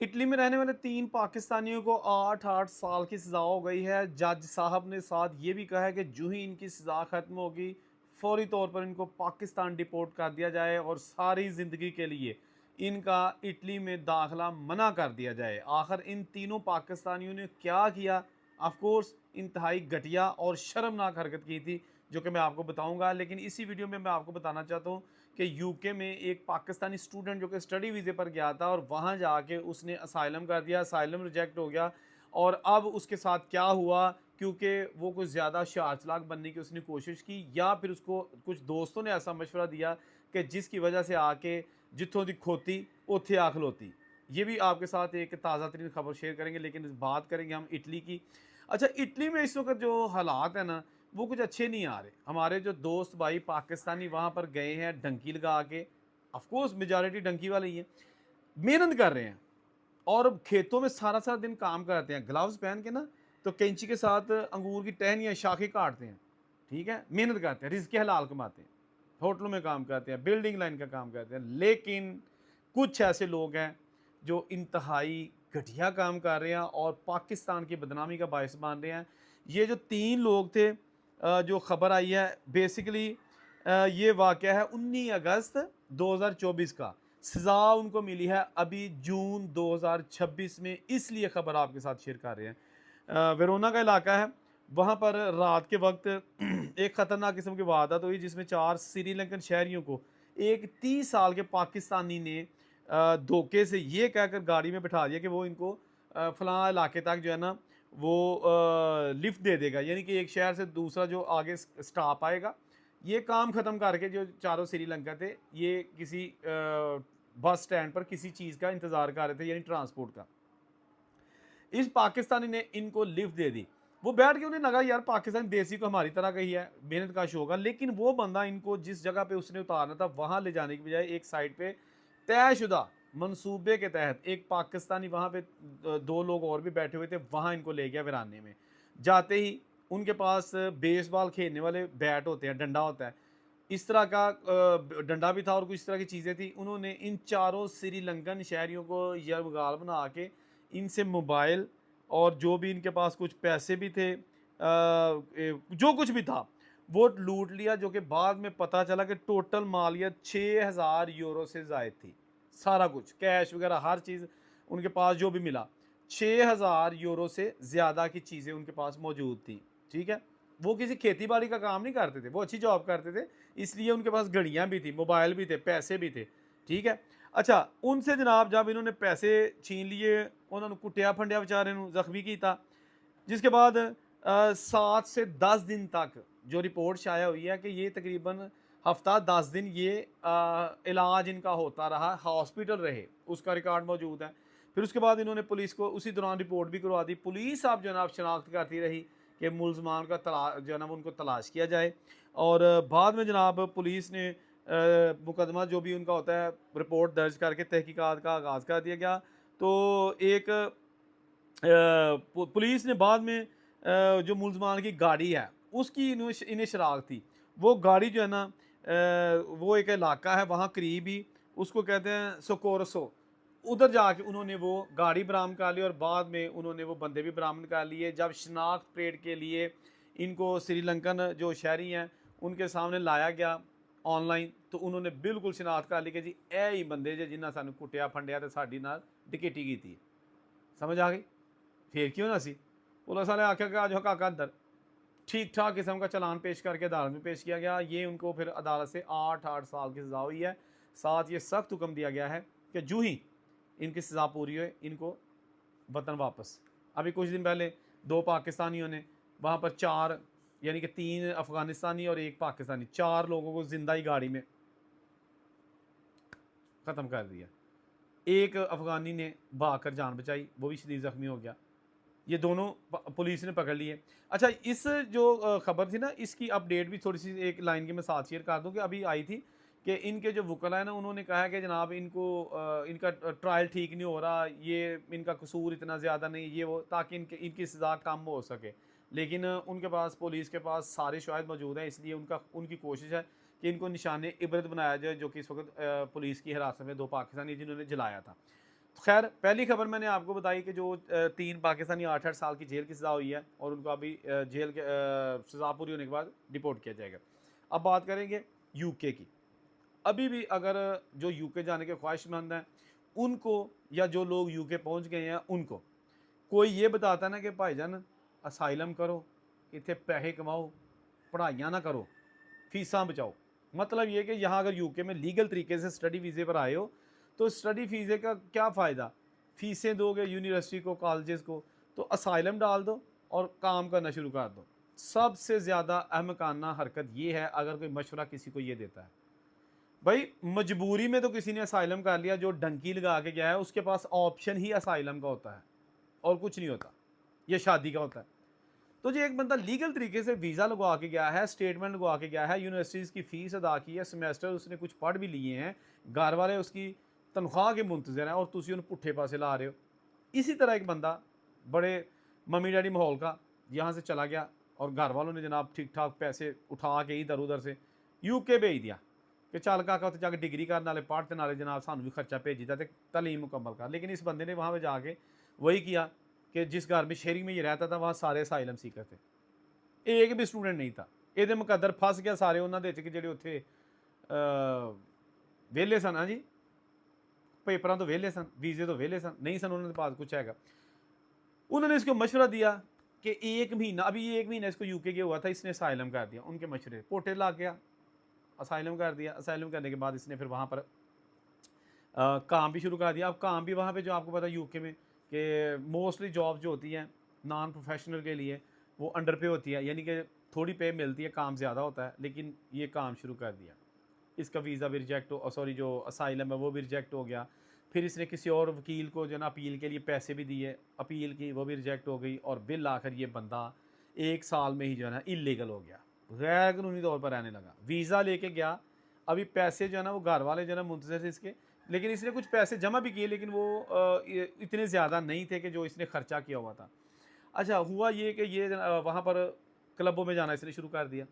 Italy में रहने वाले 3 पाकिस्तानियों को 8-8 साल की सज़ा हो गई है। जज साहब ने साथ ये भी कहा है कि जो ही इनकी सज़ा ख़त्म होगी, फ़ौरी तौर पर इनको पाकिस्तान डिपोर्ट कर दिया जाए और सारी ज़िंदगी के लिए इनका इटली में दाखिला मना कर दिया जाए। आखिर इन तीनों पाकिस्तानियों ने क्या किया? ऑफ़ कोर्स इंतहाई घटिया और शर्मनाक हरकत की थी, जो कि मैं आपको बताऊँगा। लेकिन इसी वीडियो में मैं आपको बताना चाहता हूँ कि यूके में एक पाकिस्तानी स्टूडेंट जो कि स्टडी वीज़े पर गया था और वहाँ जाके उसने असाइलम कर दिया, असाइलम रिजेक्ट हो गया और अब उसके साथ क्या हुआ, क्योंकि वो कुछ ज़्यादा शार-चलाक बनने की उसने कोशिश की या फिर उसको कुछ दोस्तों ने ऐसा मशवरा दिया कि जिसकी वजह से आके जित्थों दी खोती उत्थे आ खलोती। ये भी आपके साथ एक ताज़ा तरीन खबर शेयर करेंगे, लेकिन बात करेंगे हम इटली की। अच्छा, इटली में इस वक़्त जो हालात है ना, वो कुछ अच्छे नहीं आ रहे। हमारे जो दोस्त भाई पाकिस्तानी वहाँ पर गए हैं डंकी लगा के, ऑफ कोर्स मेजॉरिटी डंकी वाले ही हैं, मेहनत कर रहे हैं और खेतों में सारा-सारा दिन काम करते हैं। ग्लव्स पहन के ना, तो कैंची के साथ अंगूर की टहनियाँ, शाखें काटते हैं, ठीक है? मेहनत करते हैं, रिज़्क़ हलाल कमाते हैं, होटलों में काम करते हैं, बिल्डिंग लाइन का काम करते हैं। लेकिन कुछ ऐसे लोग हैं जो इंतहाई घटिया काम कर रहे हैं और पाकिस्तान की बदनामी का बायस बन रहे हैं। ये जो 3 लोग थे, जो खबर आई है बेसिकली, ये वाक़या है 19 अगस्त 2024 का। सज़ा उनको मिली है अभी जून 2026 में, इसलिए खबर आपके साथ शेयर कर रहे हैं। वेरोना का इलाका है, वहाँ पर रात के वक़्त एक ख़तरनाक किस्म की वारदात हुई जिसमें 4 श्रीलंकन शहरियों को एक 30 साल के पाकिस्तानी ने धोखे से ये कहकर गाड़ी में बिठा दिया कि वो इनको फलाँ इलाके तक जो है ना, वो लिफ्ट दे देगा। यानी कि एक शहर से दूसरा जो आगे स्टॉप आएगा, ये काम ख़त्म करके जो चारों श्रीलंका थे, ये किसी बस स्टैंड पर किसी चीज़ का इंतज़ार कर रहे थे, यानी ट्रांसपोर्ट का। इस पाकिस्तानी ने इनको लिफ्ट दे दी। वो बैठ के उन्हें लगा यार पाकिस्तान देसी को हमारी तरह का ही है, मेहनत का शौक है। लेकिन वो बंदा इनको जिस जगह पे उसने उतारना था वहाँ ले जाने की बजाय एक साइड पे तयशुदा मंसूबे के तहत एक पाकिस्तानी वहाँ पे 2 लोग और भी बैठे हुए थे, वहाँ इनको ले गया वीराने में। जाते ही उनके पास बेसबॉल खेलने वाले बैट होते हैं, डंडा होता है। इस तरह का डंडा भी था और कुछ इस तरह की चीज़ें थी। उन्होंने इन चारों श्रीलंकन शहरियों को यरग़ाल बना के इनसे मोबाइल और जो भी इनके पास कुछ पैसे भी थे, जो कुछ भी था, वो लूट लिया, जो कि बाद में पता चला कि टोटल मालियत 6000 यूरो से ज़ायद थी। सारा कुछ, कैश वगैरह हर चीज़ उनके पास जो भी मिला, 6000 यूरो से ज़्यादा की चीज़ें उनके पास मौजूद थी, ठीक है? वो किसी खेती-बाड़ी का काम नहीं करते थे, वो अच्छी जॉब करते थे, इसलिए उनके पास घड़ियाँ भी थी, मोबाइल भी थे, पैसे भी थे, ठीक है? अच्छा, उनसे जनाब जब इन्होंने पैसे छीन लिए, उन्होंने कुटिया-फंडिया बेचारे नूं ज़ख्मी कीता, जिसके बाद 7 से 10 दिन तक जो रिपोर्ट शाया हुई है कि ये तकरीबन हफ़्ता 10 दिन ये इलाज इनका होता रहा, हॉस्पिटल रहे, उसका रिकॉर्ड मौजूद है। फिर उसके बाद इन्होंने पुलिस को उसी दौरान रिपोर्ट भी करवा दी। पुलिस अब जनाब शनाख्त करती रही कि मुलज़मान का जो है ना उनको तलाश किया जाए और बाद में जनाब पुलिस ने मुकदमा जो भी उनका होता है रिपोर्ट दर्ज करके तहकीकात का आगाज़ कर दिया गया। तो एक पुलिस ने बाद में जो मुलज़मान की गाड़ी है उसकी इन्हें शराख्त थी। वो गाड़ी जो है ना, वो एक इलाका है वहाँ करीब ही, उसको कहते हैं सोकोरसो। उधर जाके उन्होंने वो गाड़ी बरामद कर ली और बाद में उन्होंने वो बंदे भी बरामद कर लिए। जब शनाख्त परेड के लिए इनको श्रीलंकन जो शहरी हैं उनके सामने लाया गया ऑनलाइन, तो उन्होंने बिल्कुल शनाख्त कर ली कि जी ए ही बंदे जे जिन्हां सानू कुटिया फंडिया ते साडी नाल डकैती कीती। समझ आ गई? फिर क्यों ना सी, पुलिस वाले आख्या कि आ जाओ काका अंदर। ठीक ठाक किस्म का चालान पेश करके अदालत में पेश किया गया। ये उनको फिर अदालत से 8-8 साल की सज़ा हुई है। साथ ये सख्त हुक्म दिया गया है कि जूँ ही इनकी सज़ा पूरी हुई, इनको वतन वापस। अभी कुछ दिन पहले 2 पाकिस्तानियों ने वहाँ पर 4, यानी कि 3 अफ़गानिस्तानी और 1 पाकिस्तानी, 4 लोगों को ज़िंदा ही गाड़ी में ख़त्म कर दिया। एक अफ़गानी ने भाग कर जान बचाई, वो भी शदीद ज़ख्मी हो गया। ये दोनों पुलिस ने पकड़ लिए। अच्छा, इस जो खबर थी ना, इसकी अपडेट भी थोड़ी सी एक लाइन की मैं साथ शेयर कर दूं कि अभी आई थी कि इनके जो वकला है ना, उन्होंने कहा कि जनाब इनको इनका ट्रायल ठीक नहीं हो रहा, ये इनका कसूर इतना ज़्यादा नहीं, ये वो, ताकि इनके इनकी सज़ा कम हो सके। लेकिन उनके पास, पुलिस के पास सारे शवाहिद मौजूद हैं, इसलिए उनकी कोशिश है कि इनको निशाने इबरत बनाया जाए, जो कि इस वक्त पुलिस की हिरासत में 2 पाकिस्तानी जिन्होंने जलाया था। खैर पहली खबर मैंने आपको बताई कि जो 3 पाकिस्तानी 8-8 साल की जेल की सज़ा हुई है और उनको अभी जेल के सज़ा पूरी होने के बाद डिपोर्ट किया जाएगा। अब बात करेंगे यूके की। अभी भी अगर जो यूके जाने के ख्वाहिशमंद हैं, उनको या जो लोग यूके पहुंच गए हैं उनको, कोई ये बताता ना कि भाईजान असाइलम करो, इतने पैसे कमाओ, पढ़ाइयाँ ना करो, फीसां बचाओ। मतलब ये कि यहाँ अगर यूके में लीगल तरीके से स्टडी वीज़े पर आए हो, तो स्टडी वीज़े का क्या फ़ायदा? फ़ीसें दोगे यूनिवर्सिटी को, कॉलेजेस को, तो असाइलम डाल दो और काम करना शुरू कर दो। सबसे ज़्यादा अहमकाना हरकत ये है अगर कोई मशवरा किसी को ये देता है। भाई मजबूरी में तो किसी ने असाइलम कर लिया, जो डंकी लगा के गया है उसके पास ऑप्शन ही असाइलम का होता है और कुछ नहीं होता, ये शादी का होता है। तो जो एक बंदा लीगल तरीके से वीज़ा लगवा के गया है, स्टेटमेंट लगवा के गया है, यूनिवर्सिटीज़ की फ़ीस अदा की है, सेमेस्टर उसने कुछ पढ़ भी लिए हैं, घर वाले उसकी तनख्वाह के मुंतज़र हैं और तुसी उन्हें पुट्ठे पासे ला रहे हो। इसी तरह एक बंदा बड़े मम्मी डैडी माहौल का यहाँ से चला गया और घर वालों ने जनाब ठीक ठाक पैसे उठा के इधर उधर से यूके भेज दिया कि चल काका उत्थे जाके डिग्री कर, नाले पढ़ ते नाले जनाब सानू भी खर्चा भेजी दा ते तलीम मुकम्मल कर। लेकिन इस बंदे ने वहाँ पे जाके वही किया कि जिस घर में शेयरिंग में ये रहता था वहाँ सारे असाइलम सीकर थे, एक भी स्टूडेंट नहीं था। ਇਹਦੇ ਮੁਕੱਦਰ ਫਸ ਗਿਆ ਸਾਰੇ ਉਹਨਾਂ ਦੇ ਵਿੱਚ ਕਿ ਜਿਹੜੇ ਉੱਥੇ ਵਿਹਲੇ ਸਨ। ਹਾਂਜੀ, पेपरों तो वेले सन, वीजे तो वेले सन, नहीं सन उन्होंने पास कुछ हैगा। उन्होंने इसको मशवरा दिया कि 1 महीना, अभी ये 1 महीना इसको यूके गया हुआ था, इसने असाइलम कर दिया। उनके मशवरे पोटे ला गया, असाइलम कर दिया। असाइलम करने के बाद इसने फिर वहाँ पर काम भी शुरू कर दिया। अब काम भी वहाँ पे जो आपको पता है यूके में कि मोस्टली जॉब जो होती हैं नॉन प्रोफेशनल के लिए वो अंडर पे होती है, यानी कि थोड़ी पे मिलती है, काम ज़्यादा होता है। लेकिन ये काम शुरू कर दिया, इसका वीज़ा भी रिजेक्ट हो, सॉरी जो असाइलम है वो भी रिजेक्ट हो गया। फिर इसने किसी और वकील को जो है ना अपील के लिए पैसे भी दिए, अपील की, वो भी रिजेक्ट हो गई और बिल आखिर ये बंदा 1 साल में ही जो है ना इलीगल हो गया, गैर कानूनी तौर पर रहने लगा। वीज़ा लेके गया, अभी पैसे जो है ना वो घर वाले जो है ना मुंतज़िर थे इसके, लेकिन इसने कुछ पैसे जमा भी किए, लेकिन वो इतने ज़्यादा नहीं थे कि जो इसने खर्चा किया हुआ था। अच्छा हुआ ये कि ये वहाँ पर क्लबों में जाना इसने शुरू कर दिया,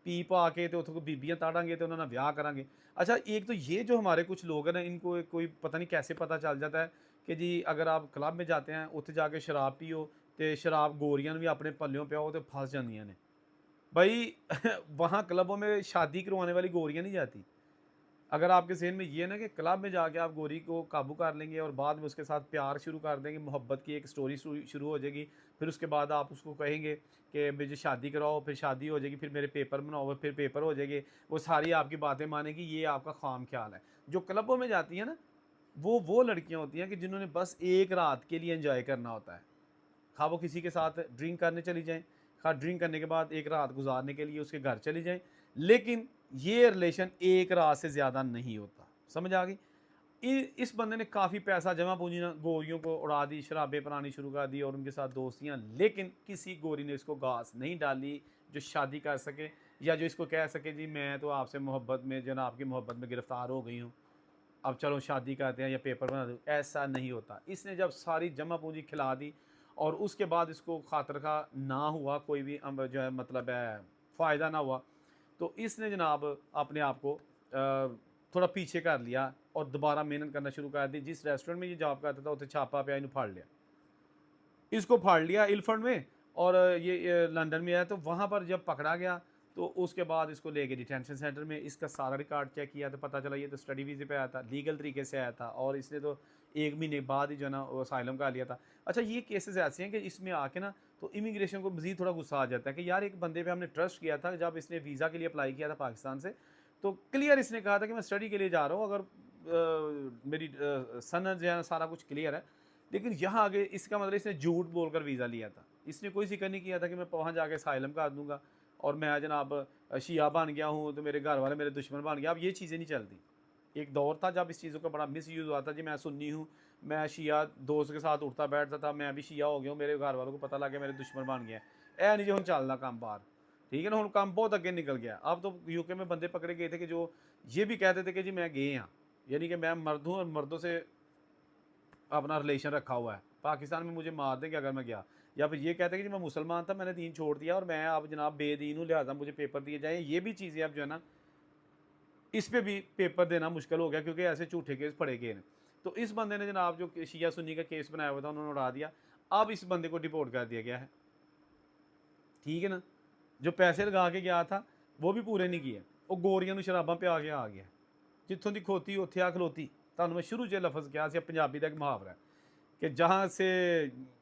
पी पा के तो उत्थों बीबियां ताड़ांगे तो उन्होंने ब्याह करांगे। अच्छा एक तो ये जो हमारे कुछ लोग हैं ना, इनको कोई पता नहीं कैसे पता चल जाता है कि जी अगर आप क्लब में जाते हैं उत्थे जाके शराब पियो तो शराब गोरियां भी अपने पल्लियों पियाओ तो फस जांदियां ने भाई। वहाँ क्लबों में शादी करवाने वाली गोरियां नहीं जाती। अगर आपके ज़हन में ये है ना कि क्लब में जाके आप गोरी को काबू कर लेंगे और बाद में उसके साथ प्यार शुरू कर देंगे, मोहब्बत की एक स्टोरी शुरू हो जाएगी, फिर उसके बाद आप उसको कहेंगे कि मुझे शादी कराओ, फिर शादी हो जाएगी, फिर मेरे पेपर बनाओ, फिर पेपर हो जाएंगे, वो सारी आपकी बातें मानेगी, ये आपका ख़ाम ख्याल है। जो क्लबों में जाती हैं ना, वो लड़कियाँ होती हैं कि जिन्होंने बस एक रात के लिए एंजॉय करना होता है। खा वो किसी के साथ ड्रिंक करने चली जाएँ, खा ड्रिंक करने के बाद एक रात गुजारने के लिए उसके घर चली जाएँ, लेकिन ये रिलेशन एक रात से ज़्यादा नहीं होता। समझ आ गई? इस बंदे ने काफ़ी पैसा जमा पूँजी ना गोरियों को उड़ा दी, शराबें बनानी शुरू कर दी और उनके साथ दोस्तियाँ, लेकिन किसी गोरी ने इसको घास नहीं डाली जो शादी कर सके या जो इसको कह सके जी मैं तो आपसे मोहब्बत में जो ना आपकी मोहब्बत में गिरफ़्तार हो गई हूँ, अब चलो शादी करते हैं या पेपर बना दो। ऐसा नहीं होता। इसने जब सारी जमा पूँजी खिला दी और उसके बाद इसको खातर खा ना हुआ, कोई भी जो है मतलब है फ़ायदा ना हुआ, तो इसने जनाब अपने आप को थोड़ा पीछे कर लिया और दोबारा मेहनत करना शुरू कर दी। जिस रेस्टोरेंट में ये जॉब करता था उत्थे छापा पिया, इन्हें फाड़ लिया, इसको फाड़ लिया इलफंड में। और ये लंदन में आया, तो वहाँ पर जब पकड़ा गया तो उसके बाद इसको ले गए डिटेंशन सेंटर में। इसका सारा रिकॉर्ड चेक किया तो पता चला ये तो स्टडी वीज़े पे आया था, लीगल तरीके से आया था और इसने तो 1 महीने बाद ही जो है ना वो असाइलम का लिया था। अच्छा ये केसेस ऐसे हैं कि इसमें आके ना तो इमिग्रेशन को मज़ीद थोड़ा गुस्सा आ जाता है कि यार एक बंदे पे हमने ट्रस्ट किया था, जब इसने वीज़ा के लिए अप्लाई किया था पाकिस्तान से तो क्लियर इसने कहा था कि मैं स्टडी के लिए जा रहा हूँ, अगर मेरी सनद जो है सारा कुछ क्लियर है। लेकिन यहाँ आगे इसका मतलब इसने झूठ बोलकर वीज़ा लिया था। इसने कोई ज़िक्र नहीं किया था कि मैं वहाँ जाके असाइलम कर दूँगा और मैं जनाब शिया बन गया हूँ तो मेरे घर वाले मेरे दुश्मन बन गया। अब ये चीज़ें नहीं चलती। एक दौर था जब इस चीज़ों का बड़ा मिसयूज़ हुआ था जी मैं सुन्नी हूँ, मैं शिया दोस्त के साथ उठता बैठता था, मैं अभी शिया हो गया हूँ, मेरे घर वालों को पता लग गया मेरे दुश्मन बन गया। ऐ नहीं जो हम चलना काम बाहर, ठीक है ना, हम काम बहुत अगे निकल गया। अब तो यूके में बंदे पकड़े गए थे कि जो ये भी कहते थे कि जी मैं गए हाँ, यानी कि मैं मर्द हूँ और मर्दों से अपना रिलेशन रखा हुआ है, पाकिस्तान में मुझे मार देंगे अगर मैं गया। या फिर ये कहते हैं कि जी मैं मुसलमान था, मैंने दीन छोड़ दिया और मैं अब जनाब बेदीन हूँ, लिहाजा मुझे पेपर दिए जाए। ये भी चीज़ें अब जो है ना इस पे भी पेपर देना मुश्किल हो गया क्योंकि ऐसे झूठे केस पड़े गए हैं। तो इस बंदे ने जनाब जो शिया सुन्नी का केस बनाया हुआ था उन्होंने उड़ा दिया। अब इस बंदे को डिपोर्ट कर दिया गया है, ठीक है ना। जो पैसे लगा के गया था वो भी पूरे नहीं किए, वो गोरियां ਨੂੰ ਸ਼ਰਾਬਾਂ ਪਿਆ ਕੇ ਆ ਗਿਆ। जितों की खोती उत्थे आ खलोती। ਤੁਹਾਨੂੰ मैं शुरू से लफज क्या ਸੀ, पंजाबी का एक मुहावरा है कि जहाँ से,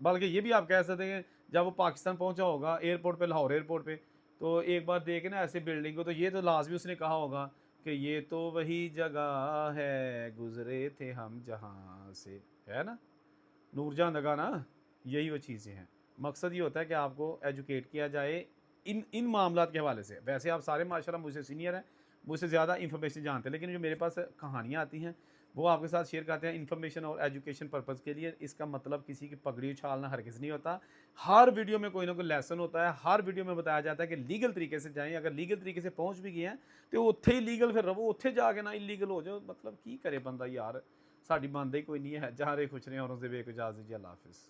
बल्कि ये भी आप कह सकते हैं जब वो पाकिस्तान पहुंचा होगा एयरपोर्ट पे, लाहौर एयरपोर्ट पे, तो एक बार देखे ना ऐसे बिल्डिंग को, तो ये तो लाजमी उसने कहा होगा कि ये तो वही जगह है गुजरे थे हम जहाँ से, है ना, नूरजहां का ना, यही वो चीज़ें हैं। मकसद ये होता है कि आपको एजुकेट किया जाए इन मामलों के हवाले से। वैसे आप सारे माशाल्लाह मुझसे सीनियर हैं, मुझसे ज़्यादा इन्फॉर्मेशन जानते हैं, लेकिन जो मेरे पास कहानियाँ आती हैं वो आपके साथ शेयर करते हैं इन्फॉर्मेशन और एजुकेशन पर्पज़ के लिए। इसका मतलब किसी की पगड़ी उछालना हरगिज़ नहीं होता। हर वीडियो में कोई ना कोई लेसन होता है, हर वीडियो में बताया जाता है कि लीगल तरीके से जाएँ। अगर लीगल तरीके से पहुँच भी गए हैं तो उत्थे ही लीगल फिर रवो, उत्थे जाके ना इलीगल हो जाओ। मतलब की करे बंदा यार, साड़ी बनता ही कोई नहीं है। जहाँ रहे खुश रहे और उनसे बेक इजाज़त दीजिए। अल्लाह हाफ़िज़।